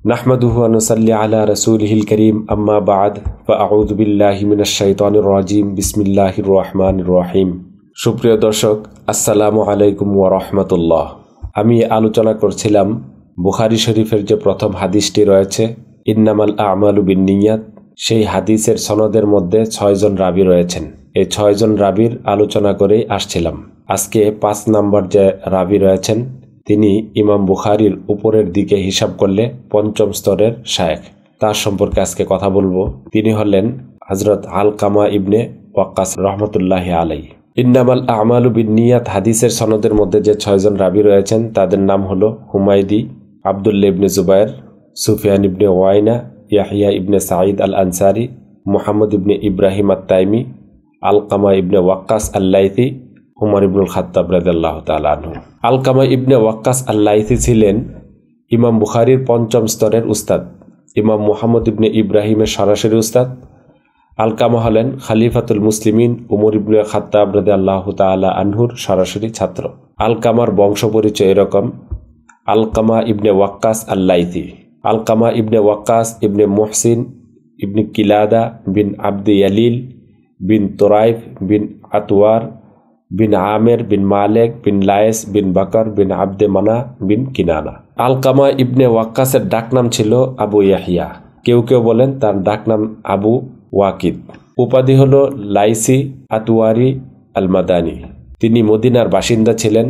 নাহমাদুহু ওয়া নুসাল্লি আলা রাসূলিহিল কারীম আম্মা বা'দ ফাআউযু বিল্লাহি মিনাশ শাইতানির রাজীম বিসমিল্লাহির রহমানির রহিম। সুপ্রিয় দর্শক, আসসালামু আলাইকুম ওয়া রাহমাতুল্লাহ। আমি আলোচনা করছিলাম বুখারী শরীফের যে প্রথম হাদিসটি রয়েছে ইন্নামাল আ'মালু বিন্নিয়াত, সেই হাদিসের সনদের মধ্যে 6 জন রাবী রয়েছেন। এই 6 জন রাবীর আলোচনা করেই আসছিলাম। আজকে 5 নম্বর যে রাবী রয়েছেন তিনি ইমাম বুখারীর উপরের দিকে হিসাব করলে 5ম স্তরের শায়েখ। তার সম্পর্কে আজকে কথা বলবো। তিনি হলেন হযরত আলকামা ইবনে ওয়াক্কাস রাহমাতুল্লাহি আলাইহি। ইন্নামাল আ'মালু বিন্নিয়াত হাদিসের সনদের মধ্যে যে 6 জন রাবী রয়েছেন তাদের নাম হলো হুমায়দি, আব্দুল্লাহ ইবনে জুবায়ের, সুফিয়ান ইবনে ওয়াইনা, ইয়াহইয়া ইবনে সাঈদ আল আনসারি, মুহাম্মদ ইবনে ইব্রাহিম আত-তাইমি, আলকামা ইবনে ওয়াক্কাস আল-লাইথি, উমর ইবনুল খাত্তাব রাদিয়াল্লাহু তাআলা আনহু। আলকামা ইবনে ওয়াক্কাস আল-লাইথি ছিলেন ইমাম বুখারীর 5ম স্তরের উস্তাদ। ইমাম মুহাম্মদ ইবনে ইব্রাহিমের সরাসরি উস্তাদ। আলকামা হলেন খলিফাতুল মুসলিমিন উমর ইবনে খাত্তাব রাদিয়াল্লাহু তাআলা আনহুর সরাসরি ছাত্র। আলকামার বংশ পরিচয় এরকম: আলকামা ইবনে ওয়াক্কাস আল-লাইথি, আলকামা ইবনে ওয়াক্কাস ইবনে মুহসিন ইবনে কিলাদা বিন আব্দি ইয়ালিল বিন তোরাইফ বিন আতওয়ার বিন আমের বিন মালেক বিন লায়েস বিন বাকর বিন আব্দে মানা বিন কিনানা। আলকামা ইবনে ওয়াক্কাসের ডাকনাম ছিল আবু ইয়াহিয়া। কেউ কেউ বলেন তার ডাকনাম আবু ওয়াকিদ। উপাধি হল লাইসি আতওয়ারি আল মাদানী। তিনি মদিনার বাসিন্দা ছিলেন।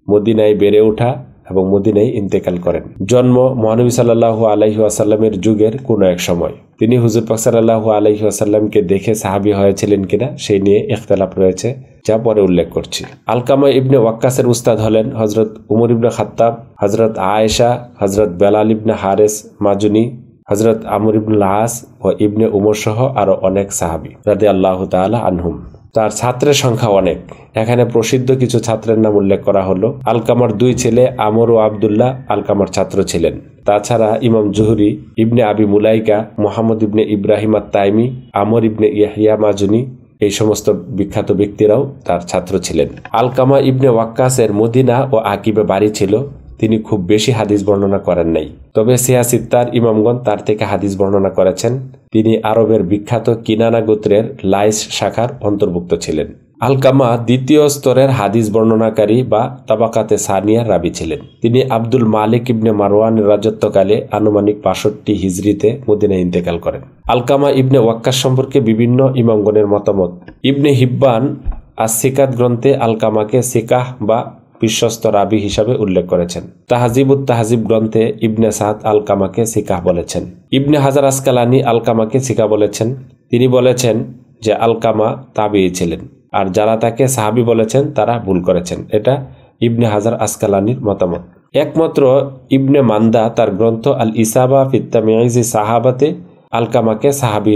মদিনায় বেড়ে ওঠা এবং মদিনায় ইন্তেকাল করেন। জন্ম মহানবী সাল্লাল্লাহু আলাইহি ওয়াসাল্লামের যুগের কোনো এক সময়। তিনি হুজুর পাক সাল্লাল্লাহু আলাইহি ওয়াসাল্লামকে দেখে সাহাবী হয়েছিলেন কিনা সেই নিয়ে ইখতিলাফ রয়েছে, যা পরে উল্লেখ করছি। আলকামা ইবনে ওয়াক্কাসের উস্তাদ হলেন হযরত উমর ইবনে খাত্তাব, হযরত আয়েশা, হযরত বেলাল ইবনে হারেস মাজুনি, হযরত আমর ইবনুল আস ও ইবনে উমর সহ আরো অনেক সাহাবী রাদিয়াল্লাহু তাআলা আনহুম। তার ছাত্রের সংখ্যা অনেক। এখানে প্রসিদ্ধ কিছু ছাত্রের নাম উল্লেখ করা হলো। আলকামার 2 ছেলে আমর ও আব্দুল্লাহ আলকামার ছাত্র ছিলেন। তাছাড়া ইমাম জুহরি, ইবনে আবি মুলাইকা, মুহাম্মদ ইবনে ইব্রাহিম আত-তাইমি, আমর ইবনে ইয়াহইয়া মাজুনি, এই সমস্ত বিখ্যাত ব্যক্তিরাও তার ছাত্র ছিলেন। আলকামা ইবনে ওয়াক্কাসের মদিনা ও আকিবে বাড়ি ছিল। তিনি খুব বেশি হাদিস বর্ণনা করেন নাই, তবে সিয়াসিত্তার ইমামগণ তার থেকে হাদিস বর্ণনা করেছেন। তিনি আরবের বিখ্যাত কিনানা গোত্রের লাইস শাখার অন্তর্ভুক্ত ছিলেন। আলকামা 2য় স্তরের হাদিস বর্ণনাকারী বা তাবাকাতে সানিয়ার রাবী ছিলেন। তিনি আব্দুল মালিক ইবনে মারওয়ানের রাজত্বকালে আনুমানিক 65 হিজরিতে মদিনায় ইন্তেকাল করেন। আলকামা ইবনে ওয়াক্কাস সম্পর্কে বিভিন্ন ইমামগণের মতামত। ইবনে হিব্বান আস-সিকাত গ্রন্থে আলকামাকে সিকাহ বা বিশ্বস্ত রাবী হিসাবে উল্লেখ করেছেন। তাহজিবুত তাহজিব গ্রন্থে ইবনে সাদ আলকামাকে সিকাহ বলেছেন। ইবনে হাজার আসকালানি আলকামাকে সিকাহ বলেছেন। তিনি বলেছেন যে আলকামা তাবিঈ ছিলেন, আর যারা তাকে সাহাবী বলেছেন তারা ভুল করেছেন। এটা ইবনে হাজার আসকালানির মতামত। একমাত্র ইবনে মান্দা তার গ্রন্থ আল ইসাবা ফি তাময়িজি সাহাবাতে আলকামাকে সাহাবী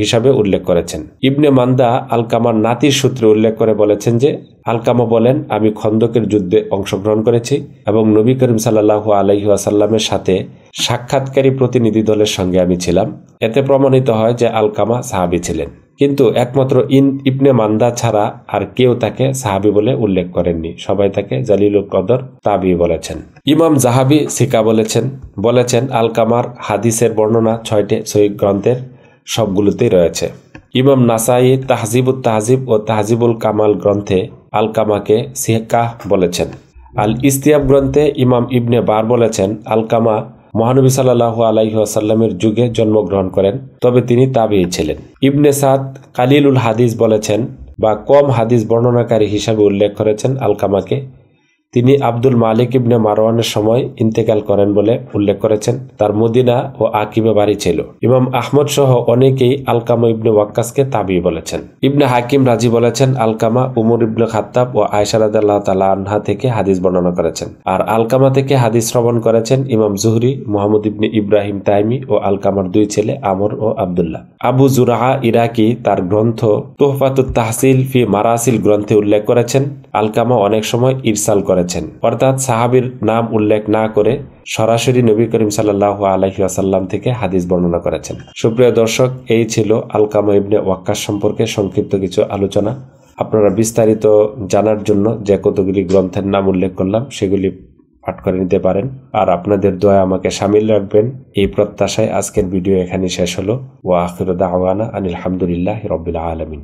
হিসাবে উল্লেখ করেছেন। ইবনে মান্দা আলকামার নাতির সূত্রে উল্লেখ করে বলেছেন যে আলকামা বলেন, আমি খন্দকের যুদ্ধে অংশগ্রহণ করেছি এবং নবী করিম সাল্লাল্লাহু আলাইহি ওয়াসাল্লামের সাথে সাক্ষাৎকারী প্রতিনিধি দলের সঙ্গে আমি ছিলাম। এতে প্রমাণিত হয় যে আলকামা সাহাবী ছিলেন। কিন্তু একমাত্র ইবনে মান্দা ছাড়া আর কেউ তাকে সাহাবী বলে উল্লেখ করেননি। সবাই তাকে জালিলুল কদর তাবিঈ বলেছেন। ইমাম জাহাবি সিকা বলেছেন আলকামার হাদিসের বর্ণনা 6টি সহিহ গ্রন্থের সবগুলোতেই রয়েছে। ইমাম নাসাই তাহজিবুত তাহজিব ও তাহজিবুল কামাল গ্রন্থে আলকামাকে সিকাহ বলেছেন। আল ইস্তিয়াব গ্রন্থে ইমাম ইবনে বার বলেছেন আলকামা মহানবী সাল্লাল্লাহু আলাইহি ওয়াসাল্লামের যুগে জন্মগ্রহণ করেন, তবে তিনি তাবিঈ ছিলেন। ইবনে সাদ কালিলুল হাদিস বলেছেন বা কম হাদিস বর্ণনাকারী হিসাবে উল্লেখ করেছেন আলকামাকে। তিনি আব্দুল মালিক ইবনে মারওয়ানের সময় ইন্তেকাল করেন বলে উল্লেখ করেছেন। তার মদিনা ও আকিবে বাড়ি ছিল। ইমাম আহমদ সহ অনেকেই আলকামা ইবনে ওয়াক্কাসকে তাবিঈ বলেছেন। ইবনে হাকিম রাজি বলেছেন আলকামা উমর ইবনে খাত্তাব ও আয়েশা রাদিয়াল্লাহু তাআলা আনহা থেকে হাদিস বর্ণনা করেছেন। আর আলকামা থেকে হাদিস শ্রবণ করেছেন ইমাম জুহরি, মুহাম্মদ ইবনে ইব্রাহিম তাইমি ও আলকামার 2 ছেলে আমর ও আব্দুল্লাহ। আবু জুরআ ইরাকি তার গ্রন্থ তুহফাতুত তাহসিল ফি মারাসিল গ্রন্থে উল্লেখ করেছেন আলকামা অনেক সময় ইরসাল করেছেন, অর্থাৎ সাহাবীর নাম উল্লেখ না করে সরাসরি নবী করিম সাল্লাল্লাহু আলাইহি ওয়াসাল্লাম থেকে হাদিস বর্ণনা করেছেন। সুপ্রিয় দর্শক, এই ছিল আলকামা ইবনে ওয়াক্কাস সম্পর্কে সংক্ষিপ্ত কিছু আলোচনা। আপনারা বিস্তারিত জানার জন্য যে কতগুলি গ্রন্থের নাম উল্লেখ করলাম সেগুলি পাঠ করে নিতে পারেন। আর আপনাদের দোয়া আমাকে শামিল রাখবেন এই প্রত্যাশায় আজকের ভিডিও এখানে শেষ হলো। ওয়া আখিরু দাওয়ানা আনিল হামদুলিল্লাহি রাব্বিল আলামিন।